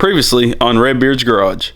Previously on Redbeard's Garage.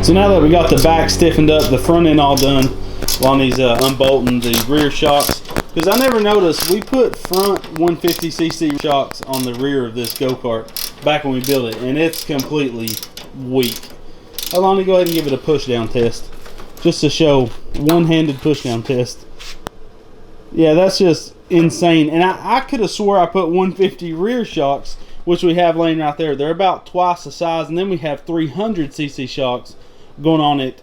So now that we got the back stiffened up, the front end all done, Lonnie's unbolting the rear shocks. Because I never noticed, we put front 150cc shocks on the rear of this go-kart back when we built it, and it's completely weak. Lonnie, go ahead and give it a push-down test. Just to show, one-handed push-down test. Yeah, that's just insane. And I could have swore I put 150 rear shocks, which we have laying right there. They're about twice the size, and then we have 300cc shocks going on it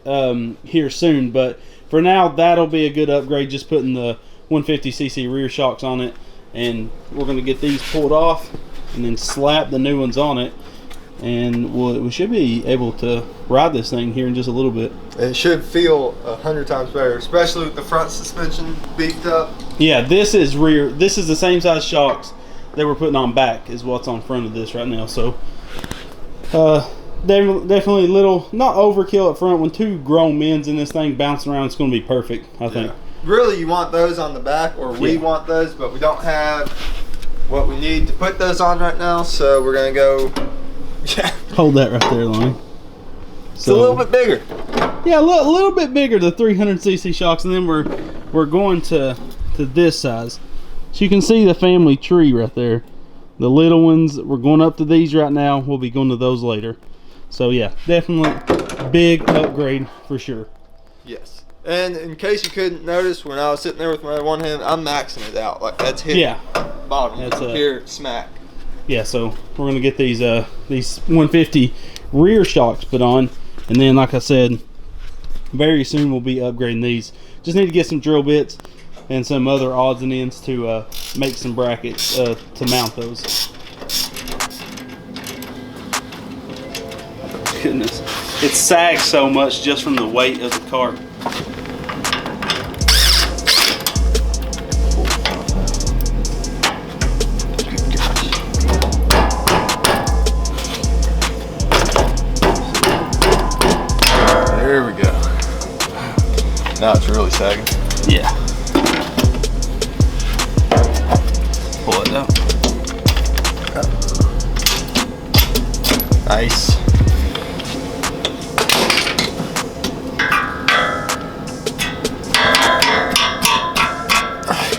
here soon, but for now that'll be a good upgrade, just putting the 150cc rear shocks on it, and we're going to get these pulled off and then slap the new ones on it, and we should be able to ride this thing here in just a little bit. It should feel 100 times better, especially with the front suspension beefed up. Yeah, this is rear. This is the same size shocks they were putting on back is what's on front of this right now, so definitely a little, not overkill up front. When two grown men's in this thing bouncing around, it's going to be perfect, I think. Really, you want those on the back, or we want those, but we don't have what we need to put those on right now, so we're going to go, Hold that right there, Lonnie. It's a little bit bigger. Yeah, a little bit bigger, the 300cc shocks, and then we're going to this size. So you can see the family tree right there. The little ones, we're going up to these right now. We'll be going to those later. So yeah, definitely big upgrade for sure. Yes. And in case you couldn't notice, when I was sitting there with my one hand, I'm maxing it out. Like that's hitting bottom. That's here, smack. Yeah, so we're gonna get these 150 rear shocks put on, and then like I said, very soon we'll be upgrading these. Just need to get some drill bits and some other odds and ends to make some brackets to mount those. Goodness, it sags so much just from the weight of the cart. There we go. Now it's really sagging. Yeah. Pull it down. Nice.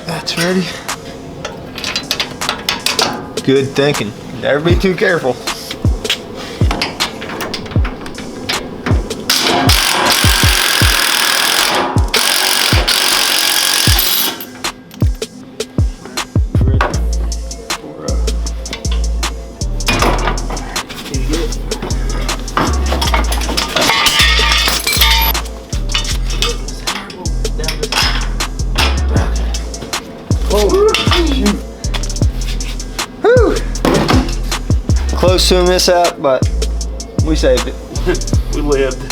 That's ready. Good thinking. Never be too careful. Close to a mishap, but we saved it. We lived.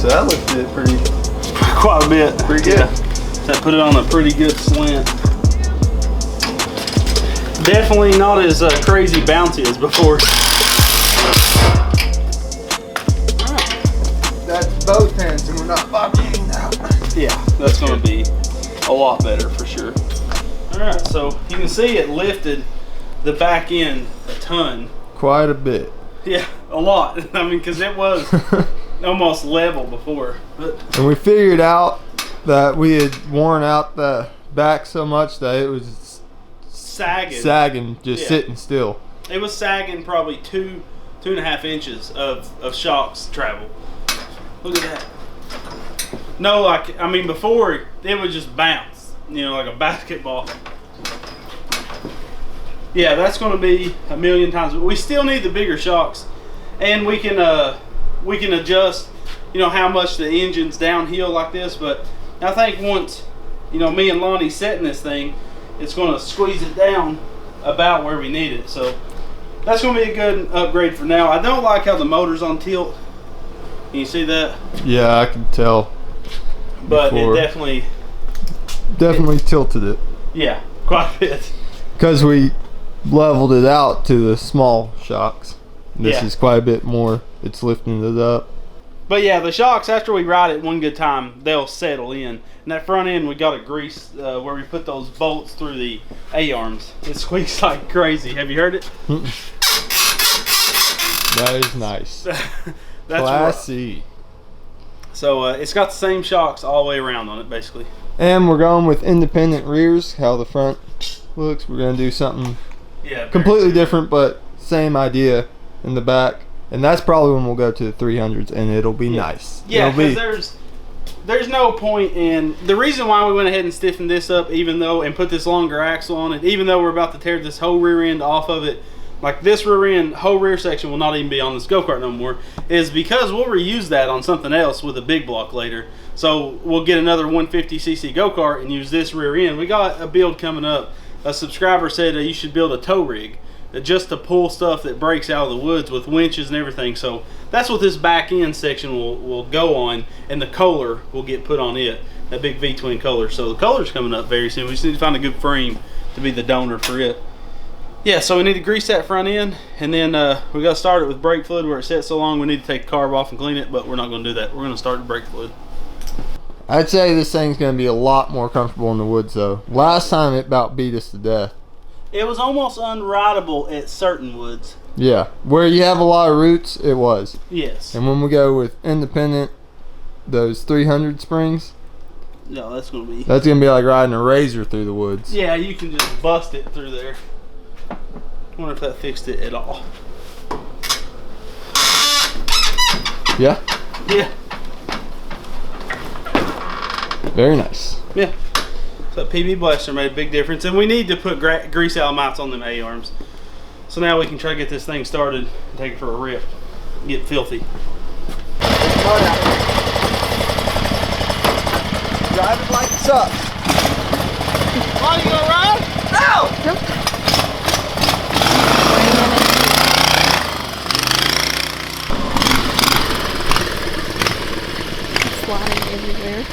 so that lifted it pretty. Quite a bit. Pretty good. Yeah. That put it on a pretty good slant. Definitely not as crazy bouncy as before. That's both hands and we're not bobbing out. Yeah, that's going to be a lot better for sure. Alright, so you can see it lifted the back end a ton. Quite a bit. Yeah, a lot. I mean, because it was almost level before. But and we figured out that we had worn out the back so much that it was sagging, just sitting still. It was sagging probably 2.5 inches of shocks travel. Look at that. No, like, I mean, before it would just bounce, you know, like a basketball. Yeah, that's going to be a million times. But we still need the bigger shocks, and we can adjust, you know, how much the engine's downhill like this. But I think once, you know, me and Lonnie setting this thing, it's going to squeeze it down about where we need it. So that's going to be a good upgrade for now. I don't like how the motor's on tilt. Can you see that? Yeah, I can tell. But before. It definitely tilted it. Yeah, quite a bit. Because we leveled it out to the small shocks. This is quite a bit more. It's lifting it up. But yeah, the shocks, after we ride it one good time, they'll settle in. And that front end, we got a grease where we put those bolts through the A-arms. It squeaks like crazy. Have you heard it? That is nice. That's classy. Rough. So it's got the same shocks all the way around on it, basically. And we're going with independent rears. How the front looks. We're going to do something completely different, but same idea in the back. And that's probably when we'll go to the 300s, and it'll be nice. Yeah, because there's no point in... The reason why we went ahead and stiffened this up, and put this longer axle on it, even though we're about to tear this whole rear end off of it, like this rear end, whole rear section will not even be on this go-kart no more, is because we'll reuse that on something else with a big block later. So we'll get another 150cc go-kart and use this rear end. We got a build coming up. A subscriber said that you should build a tow rig just to pull stuff that breaks out of the woods with winches and everything. So that's what this back end section will go on, and the Kohler will get put on it, that big V-twin Kohler. So the Kohler's coming up very soon. We just need to find a good frame to be the donor for it. Yeah, so we need to grease that front end, and then we got to start it with brake fluid where it sets so long we need to take the carb off and clean it, but we're not going to do that. We're going to start the brake fluid. I'd say this thing's going to be a lot more comfortable in the woods though. Last time it about beat us to death. It was almost unrideable at certain woods. Yeah, where you have a lot of roots, it was. Yes. And when we go with independent, those 300 springs, no, that's going to be like riding a razor through the woods. Yeah, you can just bust it through there. I wonder if that fixed it at all. Yeah? Yeah. Very nice. Yeah. So PB Blaster made a big difference, and we need to put grease out mounts on them A-arms. So now we can try to get this thing started and take it for a rip. Get filthy. Drive it like it sucks. Oh, you gonna ride? No! Sliding everywhere.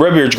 Redbeard's